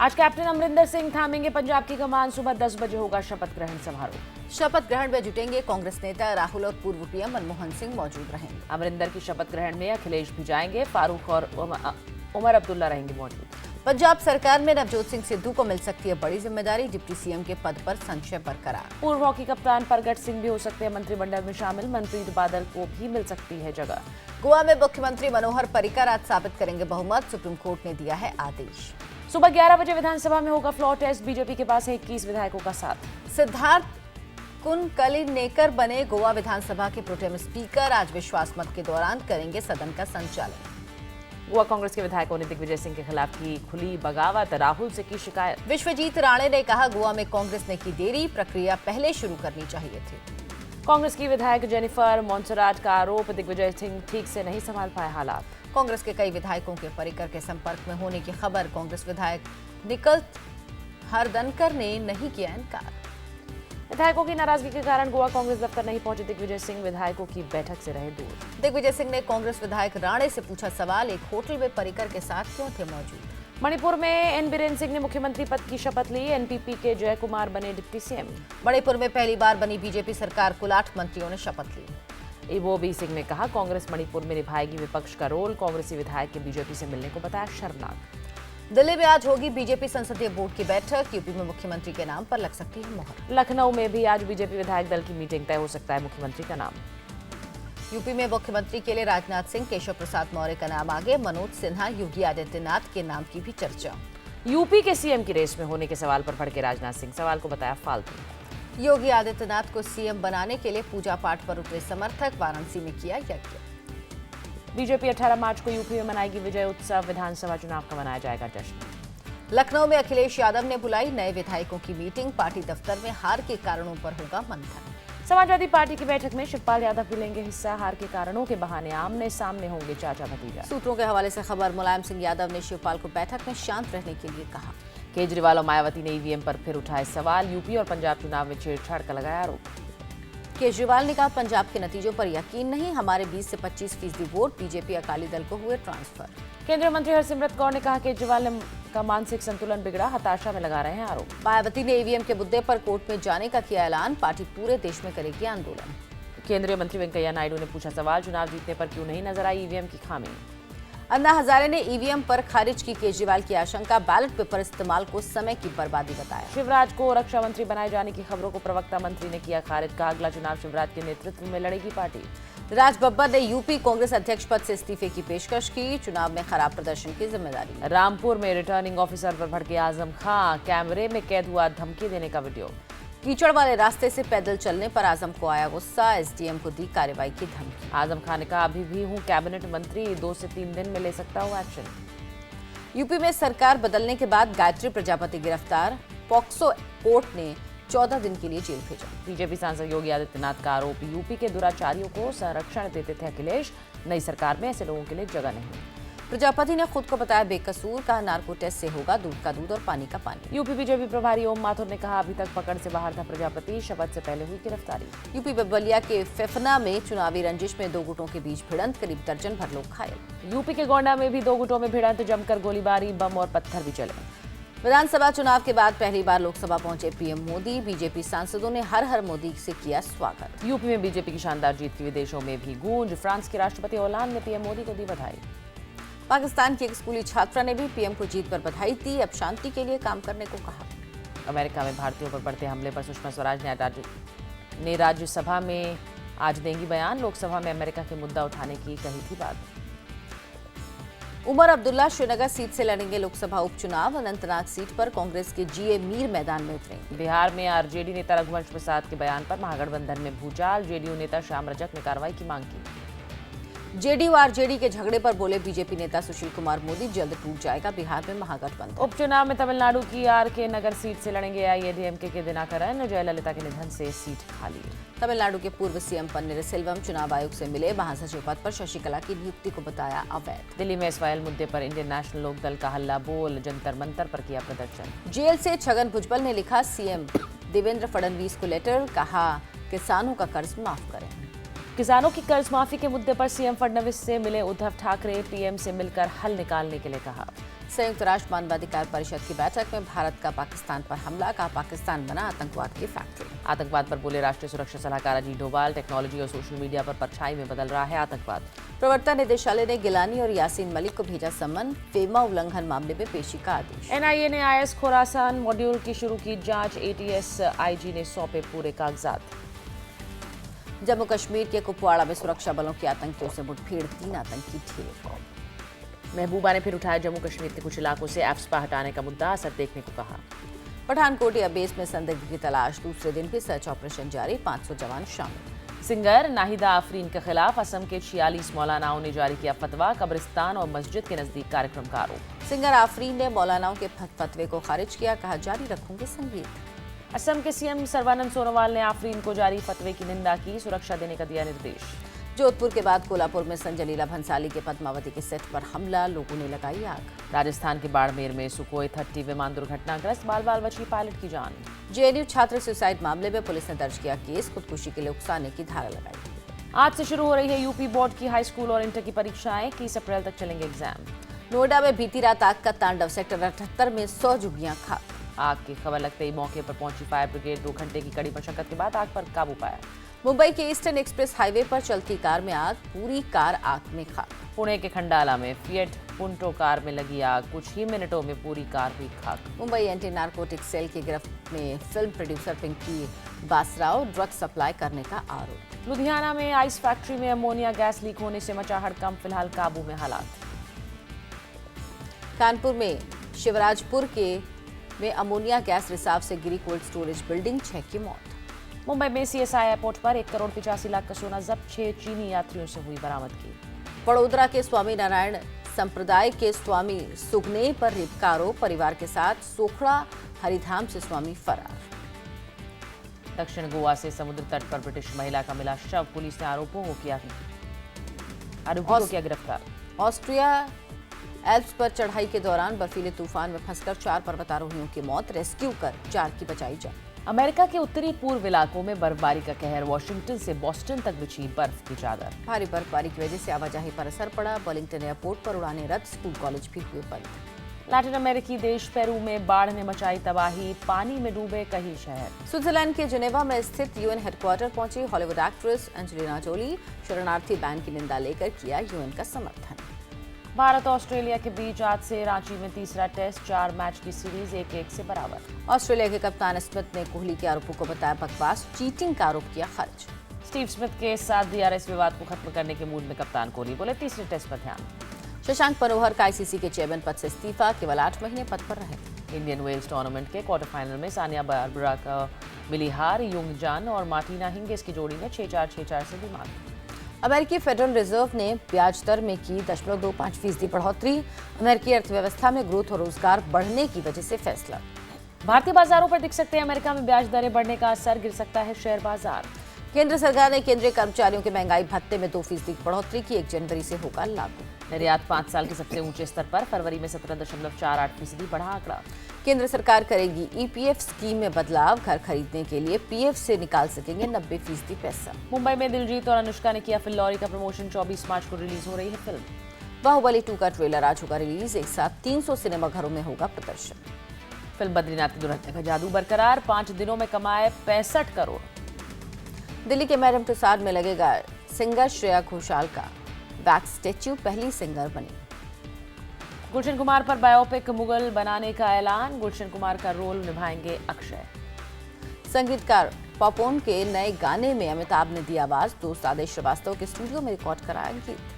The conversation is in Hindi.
आज कैप्टन अमरिंदर सिंह थामेंगे पंजाब की कमान। सुबह 10 बजे होगा शपथ ग्रहण समारोह। शपथ ग्रहण में जुटेंगे कांग्रेस नेता राहुल और पूर्व पीएम मनमोहन सिंह मौजूद रहेंगे। अमरिंदर की शपथ ग्रहण में अखिलेश भी जाएंगे। फारूक और उमर अब्दुल्ला रहेंगे मौजूद। पंजाब सरकार में नवजोत सिंह सिद्धू को मिल सकती है बड़ी जिम्मेदारी। डिप्टी सीएम के पद पर संशय बरकरार। पूर्व हॉकी कप्तान परगट सिंह भी हो सकते हैं मंत्रिमंडल में शामिल। मंत्री बादल को भी मिल सकती है जगह। गोवा में मुख्यमंत्री मनोहर पर्रिकर आज साबित करेंगे बहुमत। सुप्रीम कोर्ट ने दिया है आदेश। सुबह 11 बजे विधानसभा में होगा फ्लोर टेस्ट। बीजेपी के पास है 21 विधायकों का साथ। सिद्धार्थ कुनकलिनेकर बने गोवा विधानसभा के प्रोटेम स्पीकर। आज विश्वास मत के दौरान करेंगे सदन का संचालन। गोवा कांग्रेस के विधायकों ने दिग्विजय सिंह के खिलाफ की खुली बगावत। राहुल से की शिकायत। विश्वजीत राणे ने कहा गोवा में कांग्रेस ने की देरी, प्रक्रिया पहले शुरू करनी चाहिए थी। कांग्रेस की विधायक जेनिफर मोन्सराट का आरोप, दिग्विजय सिंह ठीक से नहीं संभाल पाए हालात। कांग्रेस के कई विधायकों के पर्रिकर के संपर्क में होने की खबर। कांग्रेस विधायक निकल हरदनकर ने नहीं किया इनकार। विधायकों की नाराजगी के कारण गोवा कांग्रेस दफ्तर नहीं पहुंचे दिग्विजय सिंह। विधायकों की बैठक से रहे दूर। दिग्विजय सिंह ने कांग्रेस विधायक राणे से पूछा सवाल, एक होटल में पर्रिकर के साथ क्यों थे मौजूद। मणिपुर में एन बीरेन सिंह ने मुख्यमंत्री पद की शपथ ली। एनपीपी के जय कुमार बने डिप्टी सीएम। मणिपुर में पहली बार बनी बीजेपी सरकार। कुल 8 मंत्रियों ने शपथ ली। इबोबी सिंह ने कहा कांग्रेस मणिपुर में निभाएगी विपक्ष का रोल। कांग्रेसी विधायक के बीजेपी से मिलने को बताया शर्मनाक। दिल्ली में आज होगी बीजेपी संसदीय बोर्ड की बैठक। यूपी में मुख्यमंत्री के नाम पर लग सकती है मोहर। लखनऊ में भी आज बीजेपी विधायक दल की मीटिंग। तय हो सकता है मुख्यमंत्री का नाम। यूपी में मुख्यमंत्री के लिए राजनाथ सिंह, केशव प्रसाद मौर्य का नाम आगे। मनोज सिन्हा, योगी आदित्यनाथ के नाम की भी चर्चा। यूपी के सीएम की रेस में होने के सवाल पर भड़के राजनाथ सिंह। सवाल को बताया फालतू। योगी आदित्यनाथ को सीएम बनाने के लिए पूजा पाठ पर उतरे समर्थक। वाराणसी में किया यज्ञ। बीजेपी 18 मार्च को यूपी में मनाएगी विजय उत्सव। विधानसभा चुनाव का मनाया जाएगा जश्न। लखनऊ में अखिलेश यादव ने बुलाई नए विधायकों की मीटिंग। पार्टी दफ्तर में हार के कारणों पर होगा मंथन। समाजवादी पार्टी की बैठक में शिवपाल यादव भी लेंगे हिस्सा। हार के कारणों के बहाने आमने सामने होंगे चाचा भतीजा। सूत्रों के हवाले से खबर। मुलायम सिंह यादव ने शिवपाल को बैठक में शांत रहने के लिए कहा। केजरीवाल और मायावती ने ईवीएम पर फिर उठाए सवाल। यूपी और पंजाब चुनाव में छेड़छाड़ का लगाया आरोप। केजरीवाल ने कहा पंजाब के नतीजों पर यकीन नहीं, हमारे 20 से 25% वोट। बीजेपी अकाली दल को हुए ट्रांसफर। केंद्रीय मंत्री हरसिमरत कौर ने कहा केजरीवाल का मानसिक संतुलन बिगड़ा। हताशा में लगा रहे हैं आरोप। मायावती ने ईवीएम के मुद्दे पर कोर्ट में जाने का किया ऐलान। पार्टी पूरे देश में करेगी आंदोलन। केंद्रीय मंत्री वेंकैया नायडू ने पूछा सवाल, चुनाव जीतने पर क्यों नहीं नजर आई ईवीएम की खामी। अन्ना हजारे ने ईवीएम पर खारिज की केजरीवाल की आशंका। बैलेट पेपर इस्तेमाल को समय की बर्बादी बताया। शिवराज को रक्षा मंत्री बनाए जाने की खबरों को प्रवक्ता मंत्री ने किया खारिज। का अगला चुनाव शिवराज के नेतृत्व में लड़ेगी पार्टी। राज बब्बर ने यूपी कांग्रेस अध्यक्ष पद से इस्तीफे की पेशकश की। चुनाव में खराब प्रदर्शन की जिम्मेदारी। रामपुर में रिटर्निंग ऑफिसर पर भड़के आजम खां। कैमरे में कैद हुआ धमकी देने का वीडियो। कीचड़ वाले रास्ते से पैदल चलने पर आजम को आया गुस्सा। एसडीएम को दी कार्रवाई की धमकी। आजम खान ने कहा अभी भी हूं कैबिनेट मंत्री, 2 से 3 दिन में ले सकता हूं एक्शन। यूपी में सरकार बदलने के बाद गायत्री प्रजापति गिरफ्तार। पॉक्सो कोर्ट ने 14 दिन के लिए जेल भेजा। बीजेपी सांसद योगी आदित्यनाथ का आरोप, यूपी के दुराचारियों को संरक्षण देते थे अखिलेश। नई सरकार में ऐसे लोगों के लिए जगह नहीं। प्रजापति ने खुद को बताया बेकसूर। कहा नार्को टेस्ट से होगा दूध का दूध और पानी का पानी। यूपी बीजेपी प्रभारी ओम माथुर ने कहा अभी तक पकड़ से बाहर था प्रजापति। शपथ से पहले हुई गिरफ्तारी। यूपी बलिया के फेफना में चुनावी रंजिश में 2 गुटों के बीच भिड़ंत। करीब दर्जन भर लोग घायल। यूपी के गोंडा में भी 2 गुटों में भिड़ंत। जमकर गोलीबारी, बम और पत्थर भी चले। विधानसभा चुनाव के बाद पहली बार लोकसभा पहुंचे पीएम मोदी। बीजेपी सांसदों ने हर हर मोदी से किया स्वागत। यूपी में बीजेपी की शानदार जीत की विदेशों में भी गूंज। फ्रांस के राष्ट्रपति होलांद ने पीएम मोदी को दी बधाई। पाकिस्तान की एक स्कूली छात्रा ने भी पीएम को जीत पर बधाई दी। अब शांति के लिए काम करने को कहा। अमेरिका में भारतीयों पर बढ़ते हमले पर सुषमा स्वराज ने राज्यसभा में आज देंगी बयान। लोकसभा में अमेरिका के मुद्दा उठाने की कही थी बात। उमर अब्दुल्ला श्रीनगर सीट से लड़ेंगे लोकसभा उपचुनाव। अनंतनाग सीट पर कांग्रेस के जीए मीर मैदान में उतरेंगे। बिहार में आरजेडी नेता रघुवंश प्रसाद के बयान पर महागठबंधन में भूचाल। जेडीयू नेता श्याम रजक ने कार्रवाई की मांग की। जेडीयू आरजेडी के झगड़े पर बोले बीजेपी नेता सुशील कुमार मोदी, जल्द टूट जाएगा बिहार में महागठबंधन। उपचुनाव में तमिलनाडु की आरके नगर सीट से लड़ेंगे एआईएडीएमके के दिनाकरन। जयललिता के निधन से सीट खाली। तमिलनाडु के पूर्व सीएम पन्नीरसेल्वम चुनाव आयोग से मिले। महासचिव पद पर शशिकला की नियुक्ति को बताया अवैध। दिल्ली में एसवाईएल मुद्दे पर इंडियन नेशनल लोकदल का हल्ला बोल। जंतर मंतर पर किया प्रदर्शन। जेल से छगन भुजबल ने लिखा सीएम देवेंद्र फडणवीस को लेटर। कहा किसानों का कर्ज माफ करें। किसानों की कर्ज माफी के मुद्दे पर सीएम फडणवीस से मिले उद्धव ठाकरे। पीएम से मिलकर हल निकालने के लिए कहा। संयुक्त राष्ट्र मानवाधिकार परिषद की बैठक में भारत का पाकिस्तान पर हमला, कहा पाकिस्तान बना आतंकवाद की फैक्ट्री। आतंकवाद पर बोले राष्ट्रीय सुरक्षा सलाहकार अजीत डोभाल, टेक्नोलॉजी और सोशल मीडिया पर परछाई में बदल रहा है आतंकवाद। प्रवर्तन निदेशालय ने गिलानी और यासीन मलिक को भेजा सम्मन, फेमा उल्लंघन मामले में पेशी का आदेश। एनआईए ने आईएस खोरासान मॉड्यूल की शुरू की जांच, एटीएस आईजी ने सौंपे पूरे कागजात। जम्मू कश्मीर के कुपवाड़ा में सुरक्षा बलों की आतंकियों से मुठभेड़, 3 आतंकी ढेर। महबूबा ने फिर उठाया जम्मू कश्मीर के कुछ इलाकों से एप्सपा हटाने का मुद्दा, असर देखने को कहा। पठानकोट एयरबेस में संदिग्ध की तलाश, दूसरे दिन भी सर्च ऑपरेशन जारी, 500 जवान शामिल। सिंगर नाहिदा आफरीन के खिलाफ असम के 46 मौलानाओं ने जारी किया फतवा, कब्रिस्तान और मस्जिद के नजदीक कार्यक्रम का आरोप। सिंगर आफरीन ने मौलानाओं के फतवे को खारिज किया, कहा जारी रखूंगे संगीत। असम के सीएम सर्बानंद सोनोवाल ने आफरीन को जारी फतवे की निंदा की, सुरक्षा देने का दिया निर्देश। जोधपुर के बाद कोल्हापुर में संजय लीला भंसाली के पद्मावती के सेट पर हमला, लोगों ने लगाई आग। राजस्थान के बाड़मेर में सुखोई 30 विमान दुर्घटनाग्रस्त, बाल बाल बची पायलट की जान। जेएनयू छात्र सुसाइड मामले में पुलिस ने दर्ज किया केस, खुदकुशी के लिए उकसाने की धारा लगाई। आज से शुरू हो रही है यूपी बोर्ड की हाई स्कूल और इंटर की परीक्षाएं, 21 अप्रैल तक चलेंगे एग्जाम। नोएडा में बीती रात आग का तांडव, सेक्टर 78 में 100 झुग्गियां खाक। आग की खबर लगते ही मौके पर पहुंची फायर ब्रिगेड, 2 घंटे की कड़ी मशक्कत के बाद आग पर काबू पाया। मुंबई के ईस्टर्न एक्सप्रेस हाईवे पर चलती कार में आग, पूरी कार आग में खाक। पुणे के खंडाला में फिएट पुंटो कार में लगी आग, कुछ ही मिनटों में पूरी कार हुई खाक। मुंबई एंटी नारकोटिक सेल की गिरफ्त में film producer Pinky Basrao, drug supply करने का आरोप। लुधियाना में आइस फैक्ट्री में अमोनिया गैस लीक होने से मचा हड़कंप, फिलहाल काबू में हालात। कानपुर में शिवराजपुर में अमोनिया गैस रिसाव से गिरी कोल्ड स्टोरेज बिल्डिंग, 6 की मौत। मुंबई में सीएसआई एयरपोर्ट पर 1 करोड़ 85 लाख का सोना जब्त, 6 चीनी यात्रियों से हुई बरामद की। बड़ोदरा के स्वामी नारायण संप्रदाय के स्वामी सुगने पर रेप का आरोप, परिवार के साथ सोखड़ा हरिधाम से स्वामी फरार। दक्षिण गोवा से समुद्र तट पर ब्रिटिश महिला का मिला शव, पुलिस ने आरोपी को किया गिरफ्तार। ऑस्ट्रिया एल्प्स पर चढ़ाई के दौरान बर्फीले तूफान में फंसकर 4 पर्वतारोहियों की मौत, रेस्क्यू कर 4 की बचाई जान। अमेरिका के उत्तरी पूर्व इलाकों में बर्फबारी का कहर, वॉशिंगटन से बॉस्टन तक बिछी बर्फ की चादर। भारी बर्फबारी की वजह से आवाजाही पर असर पड़ा, बर्लिंगटन एयरपोर्ट पर उड़ानें रद्द, स्कूल कॉलेज भी हुए बंद। लैटिन अमेरिकी देश पेरू में बाढ़ ने मचाई तबाही, पानी में डूबे कई शहर। स्विट्जरलैंड के जिनेवा में स्थित यूएन हेडक्वार्टर पहुंची हॉलीवुड एक्ट्रेस एंजेलिना जोली, शरणार्थी बैन की निंदा लेकर किया यूएन का समर्थन। भारत और ऑस्ट्रेलिया के बीच आज से रांची में तीसरा टेस्ट, 4 मैच की सीरीज 1-1 से बराबर। ऑस्ट्रेलिया के कप्तान स्मिथ ने कोहली के आरोपों को बताया बकवास, चीटिंग का आरोप किया खारिज। स्टीव स्मिथ के साथ डीआरएस विवाद को खत्म करने के मूड में कप्तान कोहली, बोले तीसरे टेस्ट पर ध्यान। शशांक मनोहर का आईसीसी के चेयरमैन पद से इस्तीफा, केवल 8 महीने पद पर रहे। इंडियन वेल्स टूर्नामेंट के क्वार्टर फाइनल में सानिया बारबरा का मिली हार, युंग जान और मार्टिना हिंगिस की जोड़ी ने 6-4, 6-4 से दी मात। अमेरिकी फेडरल रिजर्व ने ब्याज दर में की 0.25% बढ़ोतरी, अमेरिकी अर्थव्यवस्था में ग्रोथ और रोजगार बढ़ने की वजह से फैसला। भारतीय बाजारों पर दिख सकते हैं अमेरिका में ब्याज दरें बढ़ने का असर, गिर सकता है शेयर बाजार। केंद्र सरकार ने केंद्रीय कर्मचारियों के महंगाई भत्ते में 2% की बढ़ोतरी की, 1 जनवरी से होगा लागू। निर्यात 5 साल के सबसे ऊंचे स्तर पर, फरवरी में 17.48% बढ़ा आंकड़ा। केंद्र सरकार करेगी ईपीएफ स्कीम में बदलाव, घर खरीदने के लिए पीएफ से निकाल सकेंगे 90% पैसा। मुंबई में दिलजीत और अनुष्का ने किया फिल्लौरी का प्रमोशन, 24 मार्च को रिलीज हो रही है फिल्म। बाहुबली 2 का ट्रेलर आज होगा रिलीज, एक साथ 300 सिनेमाघरों में होगा प्रदर्शन। फिल्म बद्रीनाथ की दुल्हनिया का जादू बरकरार, 5 दिनों में कमाए 65 करोड़। दिल्ली के मैडम तुसाद में लगेगा सिंगर श्रेया घोषाल का वैक्स स्टैच्यू, पहली सिंगर बनी। गुलशन कुमार पर बायोपिक मुगल बनाने का ऐलान, गुलशन कुमार का रोल निभाएंगे अक्षय। संगीतकार पॉपोन के नए गाने में अमिताभ ने दी आवाज, दोस्त आदेश श्रीवास्तव के स्टूडियो में रिकॉर्ड कराया गीत।